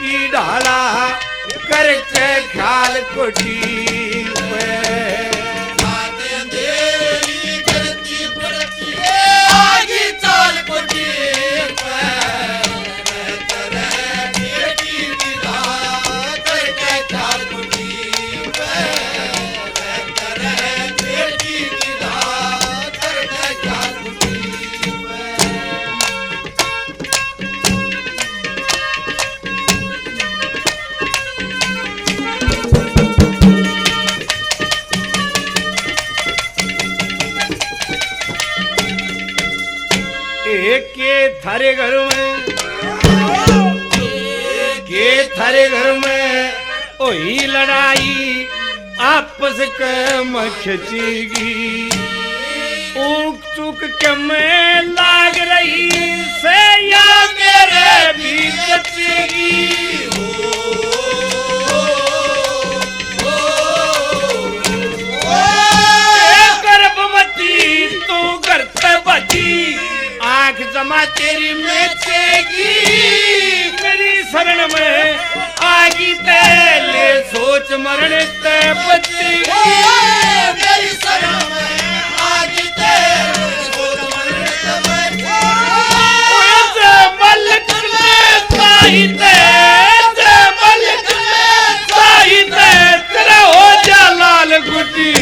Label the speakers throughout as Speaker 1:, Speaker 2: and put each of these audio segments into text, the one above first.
Speaker 1: की ढाला करके ख्याल कोठी पे थारे घर में के थारे घर में ओही लड़ाई आपस के मखचीगी ऊक चूक के में लाग रही से या मेरे भी कचेगी गर्भवती तू घर पे बची आंख जमा तेरी मेचेगी मेरी शरण में आगी तेले सोच मरण ते बचेगी मेरी शरण में आगी तेले सोच मरण ते बचेगी मलक में साहित्य मलक में साहित्य तेरा हो जा लाल गुटी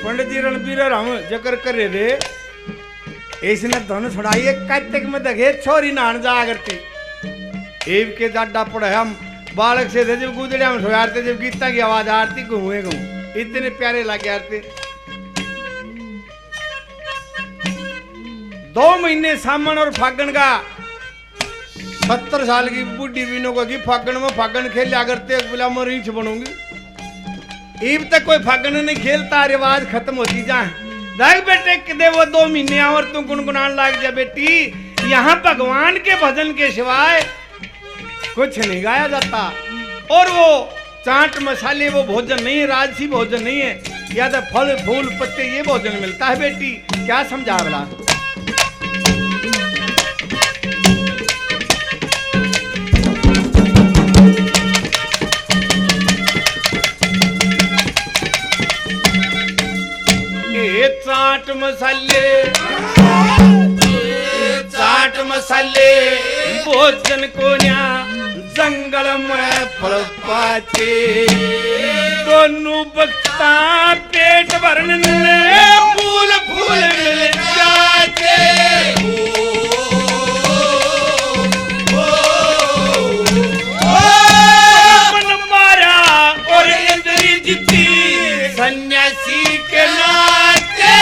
Speaker 1: पंडित जी रणबीर हम जकर करे रे इसने धन छुड़ाइए कत्तक में दगे छोरी नान जा करती एव के डाडा पड़े हम बालक से थे जब गुदड़िया में सोयारते जब गीता की आवाज आरती घूमे घूम इतने प्यारे लगे आरती 2 महीने सामन और फागण का 70 साल की बुढ़ी बीनों को की फागण में फागण खेल लिया करते बोला मैं रीछ बनूंगी इब तक कोई फागण नहीं खेलता रिवाज खत्म होती जाए देख बेटे किदे वो 2 महीने और तू गुनगुनान लाग जा बेटी यहाँ भगवान के भजन के सिवाय कुछ नहीं गाया जाता और वो चाट मसाले वो भोजन नहीं है राजसी भोजन नहीं है या तो फल फूल पत्ते ये भोजन मिलता है बेटी क्या समझा बला चाट मसाले भोजन को न्या जंगल में फल पाचे दोनों बक्ता पेट भरने फूल फूल मिल जाते मन मारा और इंद्री जीती सन्यासी के नाते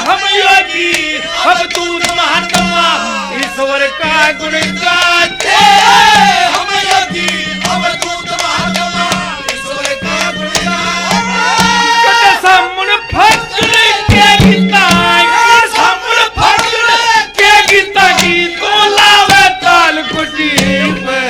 Speaker 1: हम योगी हम दूत महात्मा ईश्वर का गुण गाते हम योगी हम दूत महात्मा ईश्वर का गुण गाते सामने फजल के गीता सामने फजल के गीता की तो लावे ताल कुटी पे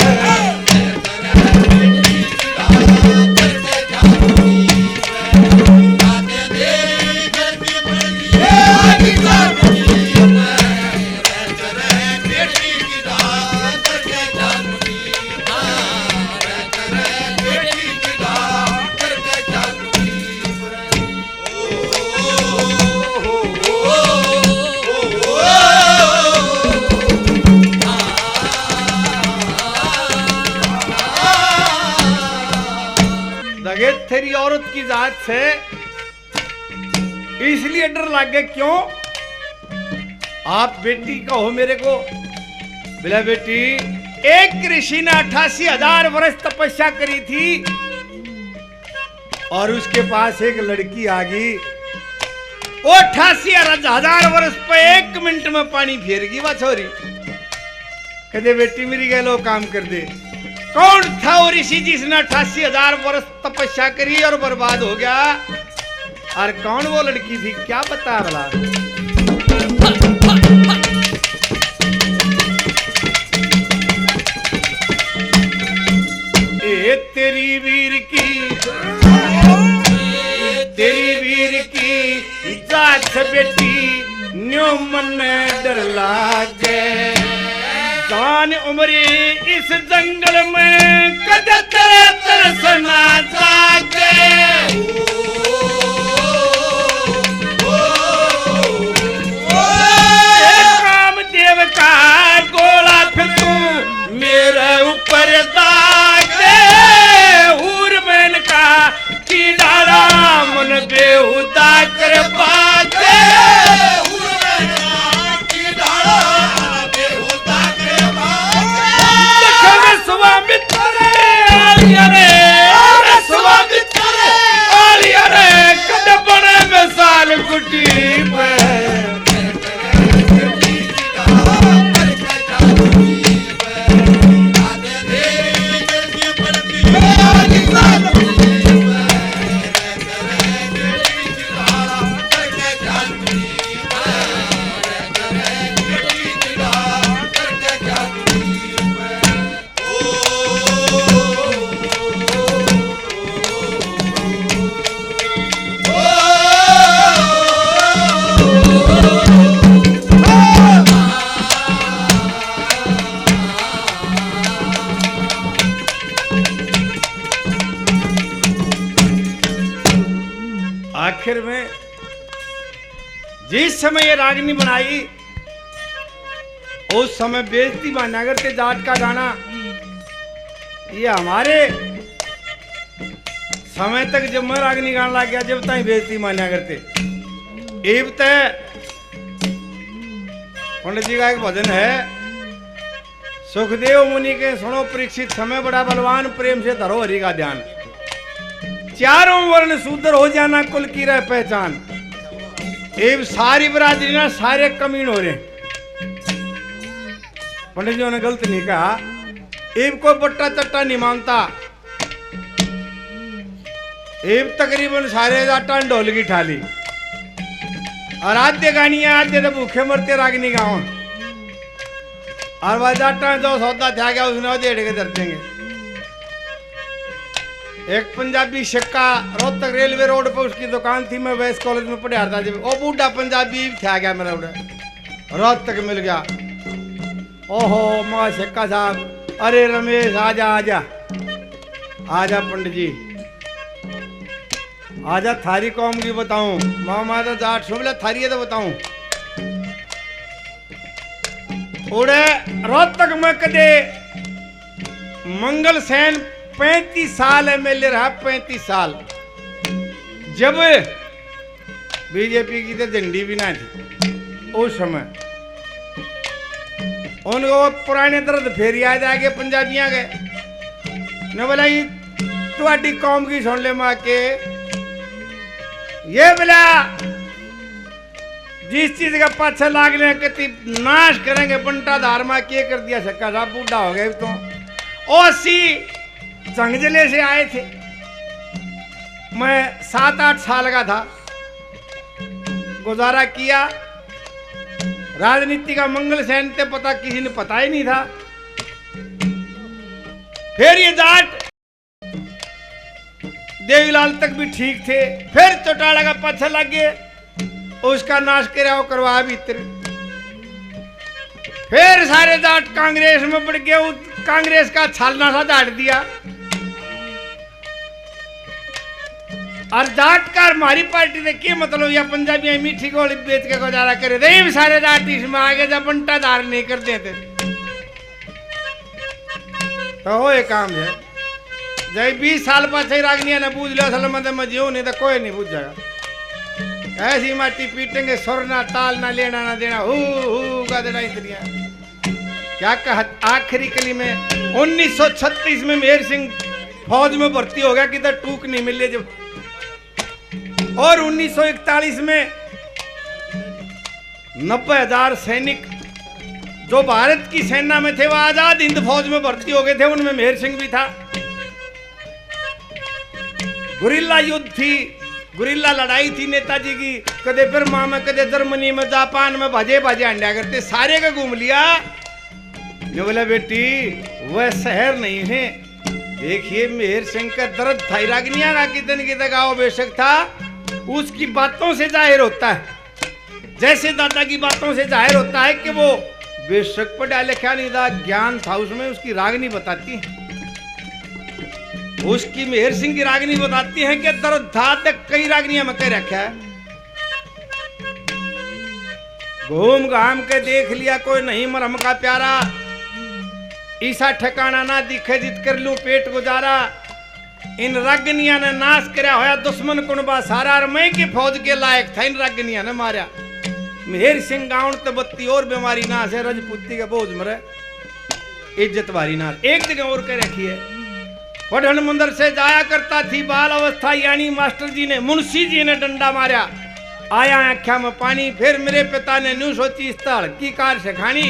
Speaker 1: तेरी औरत की जात से इसलिए डर लग गया क्यों आप बेटी कहो मेरे को बोला बेटी एक ऋषि ने 88,000 वर्ष तपस्या करी थी और उसके पास एक लड़की आ गई, वो 88,000 वर्ष पे 1 मिनट में पानी फेरगी वा छोरी। कहते बेटी मेरी गैलो काम कर दे। कौन था वो ऋषि जिसने 88,000 वर्ष तपस्या करी और बर्बाद हो गया? और कौन वो लड़की थी क्या बता भला? ए तेरी वीर की जात बेटी न्यो मन डर लागे, जान उमरी इस जंगल में कद तेरे तरस ना जागे। कामदेव का गोला फिर तू मेरे ऊपर दागे, उर्मैन का की डाला मन बेहुदा कर पाते। आखिर में जिस समय ये रागनी बनाई उस समय बेइज्जती माना करते जाट का गाना। ये हमारे समय तक जब मैं रागनी गाना लग गया जब तक बेइज्जती माना करते। एब तक पंडित जी का एक भजन है, सुखदेव मुनि के सुनो परीक्षित समय बड़ा बलवान, प्रेम से धरो हरि का ध्यान, चारों वर्ण शूद्र हो जाना कुल की रह पहचान। एब सारी बरादरी ना सारे कमीन हो रहे। पंडित जी ने गलत नहीं कहा, एब कोई बट्टा चट्टा नहीं मांगता। एब तकरीबन सारे जाटा ढोल की ठाली और आधे गानियां आधे तो भूखे मरते रागनी गाँव और वह जाटा जो सौदा था गया उसने डेढ़ के दर देंगे। एक पंजाबी शिक्का रोहतक रेलवे रोड पर उसकी दुकान थी, मैं वेस्ट कॉलेज में पढ़ा था जब, वो बूढ़ा पंजाबी था गया मेरा उधर रोहतक मिल गया। ओहो माँ शिक्का साहब, अरे रमेश आजा आजा आजा पंडित जी आजा, थारी कौम की बताऊं। मामा तो जाट शुभला थारी है तो बताऊं। उड़े रोहतक में कदे मंगल सेन 35 साल एमएलए रहा, 35 साल। जब बीजेपी की तो झंडी भी ना थी उस समय, उनको पुराने दर्द फिर याद आ गए, पंजाबियां गए न बोला तुहाडी कौम की सुन ले मां के, ये बोला जिस चीज का पाछा लागने कति नाश करेंगे, बंटा धार मां के कर दिया सक्का साहब, बूढ़ा हो गए तो। ओसी जंगजले से आए थे, मैं 7-8 साल का था, गुजारा किया। राजनीति का मंगल सेन ते पता किसी ने पता ही नहीं था। फिर ये जाट देवीलाल तक भी ठीक थे, फिर चौटाला का पाछा लग गए, उसका नाश कराओ करवा भीतर। फिर सारे जाट कांग्रेस में बढ़ गए, कांग्रेस का छालना सा झाड़ दिया। और जाट का हमारी पार्टी ने क्या मतलब, या पंजाबी मीठी गोली बेच के गुजारा करे थे, सारे जाट इसमें आगे जब बंटा धार नहीं कर देते तो वो एक काम है। जब 20 साल पाछे रागनिया ने पूछ लिया असल में मैं जीव नहीं तो कोई नहीं पूछ जाएगा। ऐसी माटी पीटेंगे, सुर ना ताल ना लेना ना देना, हु का देना इतनी क्या कहा आखिरी कली में 1936 में मेहर सिंह फौज में भर्ती हो गया, किधर टूक नहीं मिले जब। और 1941 में 90,000 सैनिक जो भारत की सेना में थे वो आजाद हिंद फौज में भर्ती हो गए थे, उनमें मेहर सिंह भी था। गुरिल्ला युद्ध थी, गुरिल्ला लड़ाई थी नेताजी की, कदे बर्मा में, कदे जर्मनी में, जापान में भाजे भाजे अंडा करते, सारे का घूम लिया। ने बोला बेटी वह शहर नहीं है, देखिए मेहर सिंह का दर्द था, रागनिया का कितने की गाँव बेशक था, उसकी बातों से जाहिर होता है, जैसे दादा की बातों से जाहिर होता है कि वो बेशक पढ़ा लिखा नहीं था, ज्ञान था उसमें, उसकी रागनी बताती है, उसकी मेहर सिंह की रागनी बताती है कि दर्द था तक कई रागनियां में कह रखा है। घूम घाम के देख लिया कोई नहीं मरहम का प्यारा, ईसा ठिकाना ना दिखे जित कर लूं पेट गुजारा। इन रागनिया ने नाश करया होया दुश्मन कुनबा सारा, और मैं की फौज के लायक था इन रागनिया ने मारा। मेहर सिंह गाउन तो बत्ती और बीमारी नाश है, रजपूती के बोझ मरे इज्जत वारी नाश। एक जगह और कह रखी है, पढ़न मंदिर से जाया करता थी बाल अवस्था, यानी मास्टर जी ने, मुंशी जी ने डंडा मारा, आया आख्या में पानी, फिर मेरे पिता ने न्यू सोची स्थल की कार से खानी,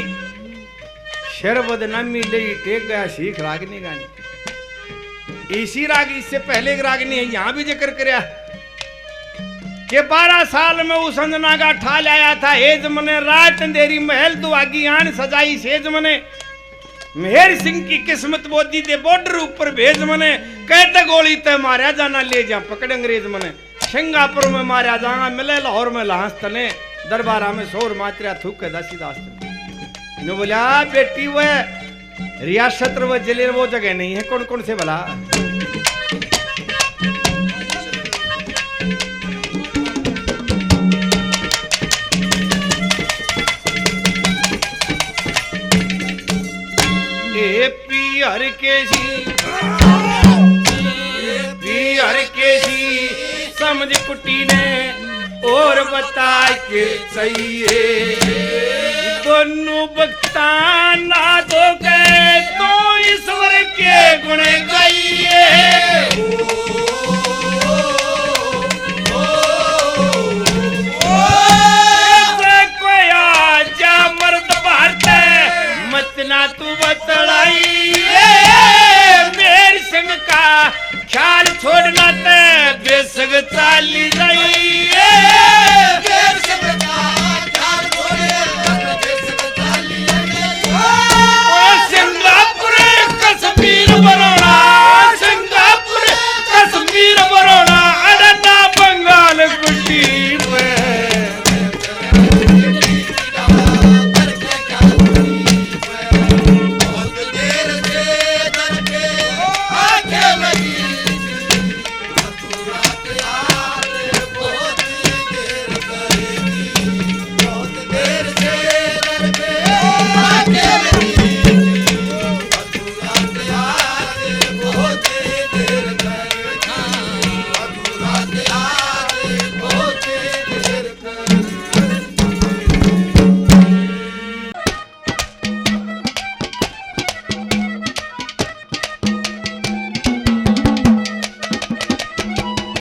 Speaker 1: शेर बदनामी ले टेक गया सीख रागनी गानी। इसी राग इससे पहले रागनी है, यहां भी जिक्र करया कि 12 साल में उस अंजना का ठा लाया था, हेज मने रात अंधेरी महल दुआगी आन सजाई सेज मने, मेहर सिंह की किस्मत बोदी दे बॉर्डर ऊपर भेज मने, कहते गोली ते मारा जाना ले जा पकड़ अंग्रेज मने, सिंगापुर में मारा जाना मिले लाहौर में लाहस तने, दरबारा में शोर मात्रा थूक के दासी दास्त ने बोला बेटी वह रियासत वो जिले वो जगह नहीं है, कौन कौन से भला हर के सी समझ कुटी ने और बता के चाहिए, दोनों बख्ता ना दो गए तो ईश्वर के गुण गाइए। कोई आजा मर्द भारत मत ना तू बतलाई, मेहर सिंह का ख्याल छोड़ना ते बेसग चाली जाइए।